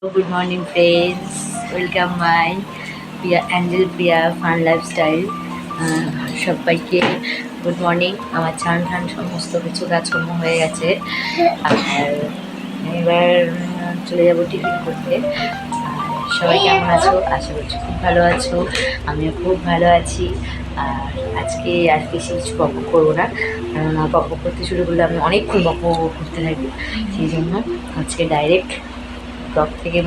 Good morning friends, welcome my Priya Fun Lifestyle. সবাইকে good morning. আমার চান ঠান সমস্ত কিছু কাজকর্ম হয়ে গেছে, আর এবার চলে যাবো টিফিন করতে। সবাই কেমন আছো? আশা করছি খুব ভালো আছো, আমিও খুব ভালো আছি। আর আজকে আর বেশি কিছু বক করবো না, কেননা বক করতে শুরু করলে আমি অনেকক্ষণ বক করতে থাকি। সেই জন্য আজকে ডাইরেক্ট ব্লগ থেকে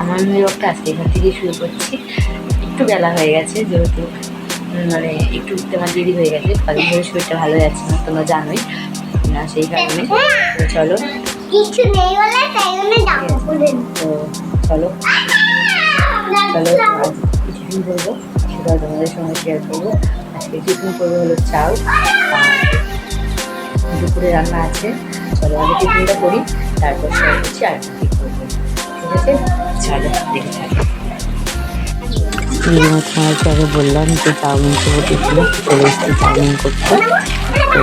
আমার ব্লগটা আজকে এখান থেকেই শুরু করছি। একটু বেলা হয়ে গেছে, যেহেতু একটু উঠতে আমার দেরি হয়ে গেছে, কদিন ধরে শরীরটা ভালো যাচ্ছে না, তোমরা জানোই না, সেই কারণে চলো কিছু নেই বলে তাই জন্য ডাকো তো চলো চলো আজ টিফিন করবো, সেটা তোমাদের সঙ্গে শেয়ার করবো। আজকে টিফিন করবো হলো চাল, আর দুপুরে রান্না আছে। চলো আগে টিফিনটা করি, তারপর শেয়ার করছি আর কি করবো। ঠিক আছে, চলো দেখে থাকি। তোমাকে আগে বললাম যে চাউমিন করবো, টিফিনে চলে এসেছি চাউমিন করতে। তো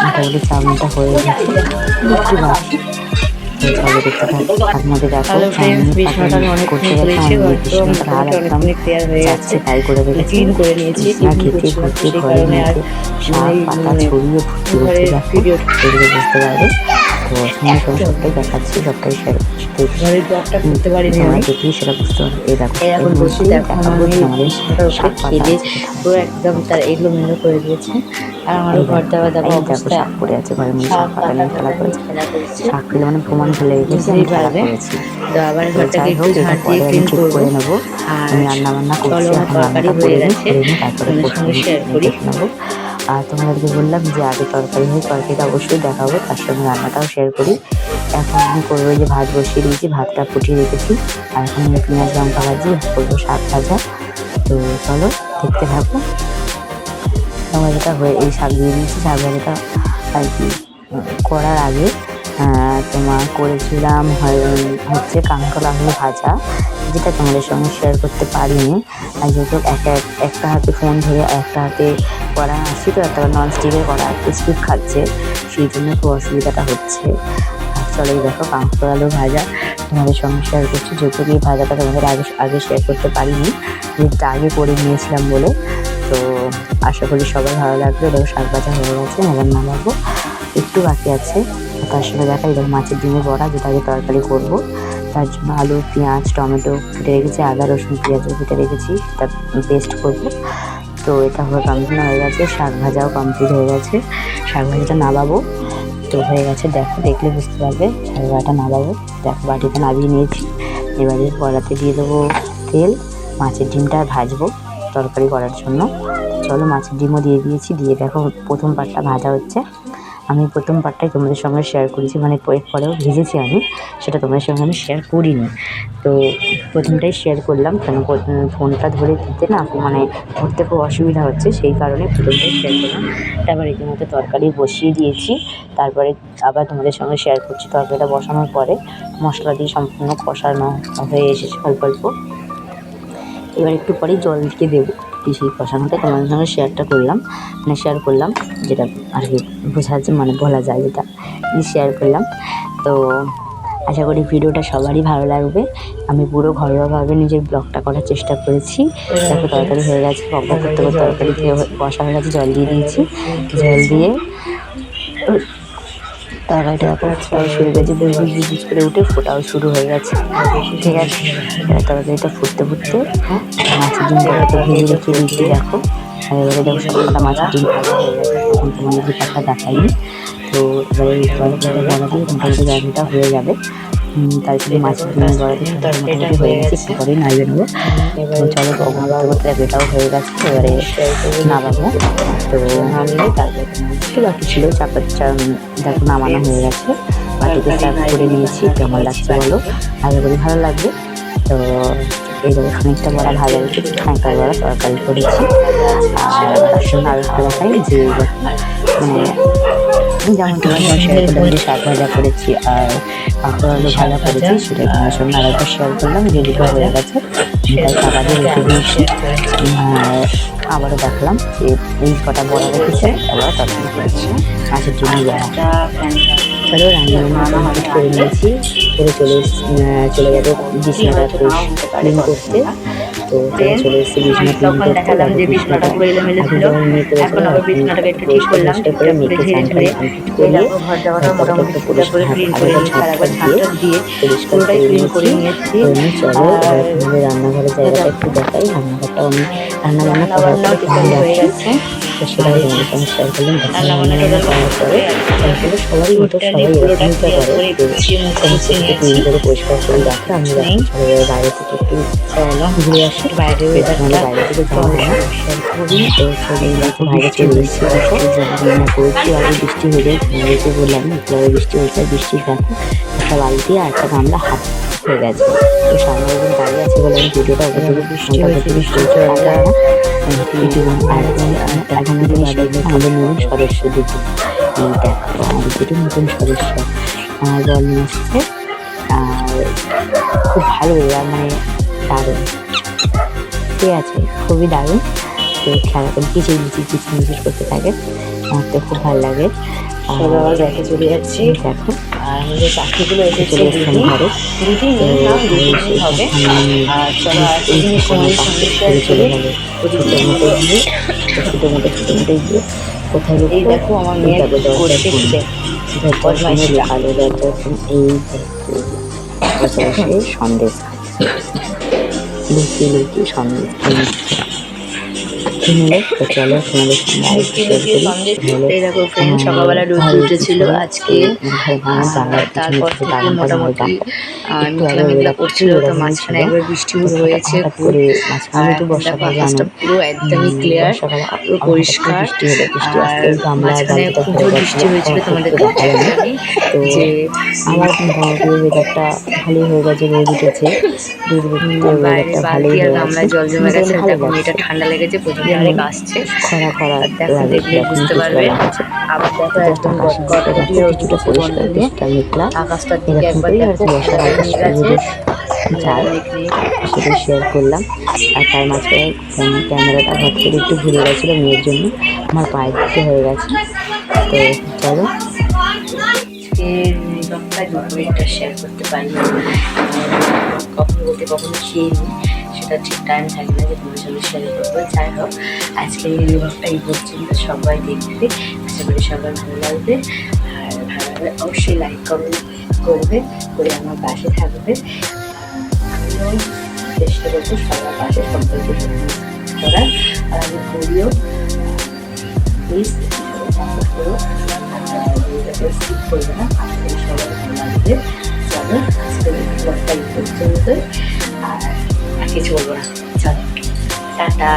মোটামুটি চাউমিনটা হয়ে গেছে, একটু বাকি। চলো দেখতে থাকি। আপনাদের দেখো চাউমিন করতে গেছে, বিছানাটা আর একদম যাচ্ছে তাই করে রেখেছি। বিছানা খেতে ঘুরতে ঘরে নিয়েছে, শাক পাতা ছড়িয়ে ভর্তি করতে দেখো, এগুলো বুঝতে পারবে। তো সঙ্গে সবটাই দেখাচ্ছি, সবটাই শেয়ার করছি। দেখলেই সেটা বুঝতে পারবে। এই দেখো এখন বসে শাক খেলে পুরো একদম তার এগুলো মেলো করে দিয়েছে। আর আমারও ঘর দেওয়া দেওয়া অবস্থা, শাক পড়ে আছে ঘরের মধ্যে, শাক পাতা নিয়ে খেলা করেছে। শাক খেলে প্রমাণ ফেলে রেখেছি, আমি খেলা করেছি। তো আবার ঘরটাকে একটু ঝাঁট দিয়ে আমি ক্লিন ঠিক করে নেবো। আমি রান্না বান্না করছি, এখন রান্নাটা করে নিই, তারপরে দেখে নেবো। আর তোমাদেরকে বললাম যে আগে তরকারি হয়, তরকারিটা অবশ্যই দেখাবো, তার সঙ্গে রান্নাটাও শেয়ার করি। এখন আমি করবো যে ভাত বসিয়ে দিয়েছি, ভাতটা ফুটিয়ে রেখেছি। আর এখন আমি পেঁয়াজ লঙ্কা ভাজি করবো, শাক ভাজা। তো চলো দেখতে থাকো। ভাজাটা হয়ে এই শাক দিয়ে দিয়েছি। শাক ভাজাটা আর কি করার আগে তোমার করেছিলাম হচ্ছে কাঁকরোল আলু ভাজা, যেটা তোমাদের সঙ্গে শেয়ার করতে পারিনি। আর যেহেতু একটা হাতে ফোন ধরে একটা হাতে কড়া আসছি, তো একটা ননস্টিকের কড়া স্পিড খাচ্ছে, সেই জন্য একটু অসুবিধাটা হচ্ছে। আর চলো দেখো কাঁকরোল আলু ভাজা তোমাদের সঙ্গে শেয়ার করছি, যেহেতু এই ভাজাটা তোমাদের আগে শেয়ার করতে পারিনি, যেটা আগে করে নিয়েছিলাম বলে। তো আশা করি সবাই ভালো লাগবে। এরকম শাক ভাজা হয়ে গেছে, এবার নামাবো, একটু বাকি আছে। তার সঙ্গে দেখা এরকম মাছের ডিমের বড়া, যেটা আগে তরকারি করবো। তার জন্য আলু পেঁয়াজ টমেটো কেটে রেখেছি, আদা রসুন পেঁয়াজও কেটে রেখেছি, সেটা পেস্ট করবো। তো এটা কমপ্লিট হয়ে গেছে, শাক ভাজাও কমপ্লিট হয়ে গেছে। শাক ভাজাটা নামাবো, তো হয়ে গেছে, দেখলে বুঝতে পারবে। শাক ভাজাটা নামাবো, দেখো বাটিতে নামিয়ে নিয়েছি। এবারে কড়াতে দিয়ে দেবো তেল, মাছের ডিমটা ভাজবো তরকারি করার জন্য। চলো মাছের ডিমও দিয়ে দিয়েছি, দিয়ে দেখো প্রথম পার্টটা ভাজা হচ্ছে। আমি প্রথম পার্টটাই তোমাদের সঙ্গে শেয়ার করেছি, পরেও ভেজেছি আমি, সেটা তোমাদের সঙ্গে আমি শেয়ার করিনি। তো প্রথমটাই শেয়ার করলাম, কেন ফোনটা ধরে দিতে না ধরতে খুব অসুবিধা হচ্ছে, সেই কারণে প্রথমটাই শেয়ার করলাম। তারপর রীতিমতো তরকারি বসিয়ে দিয়েছি, তারপরে আবার তোমাদের সঙ্গে শেয়ার করছি। তরকারিটা বসানোর পরে মশলা দিয়ে সম্পূর্ণ কষানো হয়ে এসেছে অল্প অল্প। এবার একটু পরেই জল দিয়ে দেবো, সেই কষানোটা তোমাদের সঙ্গে শেয়ার করলাম, যেটা আর কি বোঝাচ্ছে বলা যায়, যেটা শেয়ার করলাম। তো আশা করি ভিডিওটা সবারই ভালো লাগবে। আমি পুরো ঘরোয়াভাবে নিজের ব্লগটা করার চেষ্টা করেছি। দেখো তরকারি হয়ে গেছে, করতে তরকারি বসা হয়ে গেছে, জল দিয়ে দিয়েছি। জল দিয়ে তরকারিটা ফোটাও শুরু হয়ে গেছে, বুঝ করে উঠে ফোটাও শুরু হয়ে গেছে। ঠিক আছে, তরকারিটা ফুটতে মাছের ডিমটা ভেজে রেখে দিয়েছি দেখো। আর এবারে দেখো সবকটা মাছের ডিম ভাজা হয়ে গেছে, তখন তোমাদের যে পাখা দেখাইনি। তো এবারে তরকারিটা বড়া দিয়ে মোটামুটি রান্নাটা হয়ে যাবে। তারপরে মাছের ডিমের বড়া দিয়ে মোটামুটি হয়ে গেছে, একটু পরেই নামিয়ে নেবো। তো চলো করতে এটাও হয়ে গেছে, এবারে নামাবো। তো নামিয়ে তারপরে একটু বাকি ছিল, দেখো নামানো হয়ে গেছে, বাটিতে সার্ভ করে নিয়েছি। কেমন লাগছে বলো, আশা করি ভালো লাগবে। তো এইভাবে খানিকটা বড়া ভাজা রেখেছি, খানিকটা বড়া তরকারি করেছি। আর তার সঙ্গে আরও একটা দেখাই যে যেমন তোমার শেয়ার করলাম যে শাক ভাজা করেছি আর কাঁকরোল আলু ভাজা করেছি, সেটা তোমার সঙ্গে আরেকবার শেয়ার করলাম, যে দুটো হয়ে গেছে, তাই খাবারে রেখে দিয়েছি। আবারও দেখলাম যে এই কটা বড়া রেখেছে, আবার তরকারি করেছি মাছের জন্য বড়া। চলো রান্না কমপ্লিট করে নিয়েছি। করে চলে যাবে বিছানাটা ক্লিন করতে। তো তারা চলে এসেছে বিছানা ক্লিন তখন করতে। দেখালাম যে বিছানাটা পুরো এলোমেলো ছিল, এখন আবার বিছানাটাকে একটু ঠিক করলাম, করে ঠিকঠাক করে মেখে ধীরে স্নান ধীরে। কমপ্লিট এই করিয়ে দেখো ঘর জায়গাটা মোটামুটি একটু ঠিকঠাক করে ক্লিন করে নিয়েছি, আর একবার ঝাঁট দিয়ে পরিষ্কার পুরোটাই করে ক্লিন করে নিয়েছি। নিয়েছি। চলো আর এবার তোমাদের রান্নাঘরের জায়গাটা একটু দেখাই। রান্নাঘরটাও আমি রান্নাবান্না করার রান্নাবান্নাও পরে টোটালি হয়ে গেছে। তো সেটাও তোমাদের সঙ্গে শেয়ার করলাম। রান্নাবান্না রান্নাবান্না টোটাল করার পরে তারপরে সবাই মতো সবাই পুরোটা এরকমই ক্লিয়ার করে করে যে গুছিয়ে মুছে সমস্ত গুছিয়ে কিছু নিয়েছি। ক্লিন করে পরিষ্কার করে রাখে। আমি নেই। যখন চলে যাই বাইরে থেকে একটু চলো ঘুরে আসি, বাইরের নাহলে ওয়েদারটা বাইরে থেকে যাওয়া হয় না। খুবই তো সেই বাইরে চলে এসেছি, দেখো রান্না করেছি। আগে বৃষ্টি হয়ে যায়, তোমাদেরকে বললাম একটু বৃষ্টি হয়েছে। বৃষ্টি দেখো একটা বালতি আর একটা গামলা হাত হয়ে গেছে। তো সামনে একজন দাঁড়িয়ে আছে বলে আমি ভিডিওটা অতটুকু বৃষ্টি হয়েছে, বৃষ্টির বৃষ্টি জলটা এখন আমাদের নতুন সদস্য দুটো। এই দেখো আমাদের দুটো নতুন সদস্য আমার বর নিয়ে আসছে। আর খুব ভালো এবার মানে দারুণ ঠিক আছে, খুবই দারুণ। তো খেলা করে কিচির করতে থাকে, আমার তো খুব ভালো লাগে। চলো আবার ব্যাকে চলে যাচ্ছি। দেখো আর আমাদের পাখিগুলো এসেছে চলে এসেছে ঘরে। দুটি নেই না, দুটি হবে। আর চলো আর একটা জিনিস তোমাদের সঙ্গে শেয়ার চলে করি। গেলে ছোটো মোটো গিয়ে কোথায় এই দেখো আমার মেয়ে কি করতে এসেছে, বদমাইশটা। ভালো দরজা এই বসে বসে সন্দেশ খাচ্ছে, লুকিয়ে লুকিয়ে সন্দেশ কিনলে। তো চলো তোমাদের সঙ্গে আরেকটু শেয়ার করি। এই দেখো ফ্রেন্ড, সকালবেলা রোদ উঠেছিল আজকে, তারপর থেকে মোটামুটি মেঘলা মেঘলা করছিল। তো মাঝখানে একবার বৃষ্টি হয়েছে খুব। আর দেখো আকাশটা পুরো একদমই ক্লিয়ার, পুরো পরিষ্কার। আর মাঝখানে খুব জোর বৃষ্টি হয়েছিল, তোমাদের দেখায়নি যে আমার মোটামুটি ওয়েদারটা ভালোই হয়ে গেছে, রোদ উঠেছে। বাইরে বালতি আর গামলায় জল জমে গেছে। দেখো মেয়েটা ঠান্ডা লেগেছে, প্রচুর অনেক আসছে। খরা আর দেখো দেখলে বুঝতে পারবে। আবার দেখো একদম গটগটিয়ে উঠেছে বন্ধ নিয়ে। আকাশটার দিকে একবার দেখো কতটা মেঘ আছে। সেটা শেয়ার করলাম। আর তার মাঝখানে ফোন ক্যামেরাটা হট করে একটু ভুলে গেছিলো মেয়ের জন্য, আমার পায়ে দিতে হয়ে গেছে। তো চলো দুপুরেরটা শেয়ার করতে পারি না, কখনো বলতে কখনো খেয়ে নিই, সেটা ঠিক টাইম থাকে না যে তোমার সঙ্গে শেয়ার করবো। যাই হোক আজকের এই ব্লগটা এই পর্যন্ত, সবাই দেখবে, আশা করি সবার ভালো লাগবে। আর ভালো লাগলে অবশ্যই লাইক কমেন্ট করবে, করে আমার পাশে থাকবে। আমিও চেষ্টা করবো সবার পাশে সম্পর্কে করার, আর আমি করিও। প্লিজ সাপোর্ট করো, স্কিপ করবে না, আশা করি সবাই ভালো লাগবে। চলো আজকের ব্লগটা এই পর্যন্তই, আর কিছু বলবো না। চলো টাটা।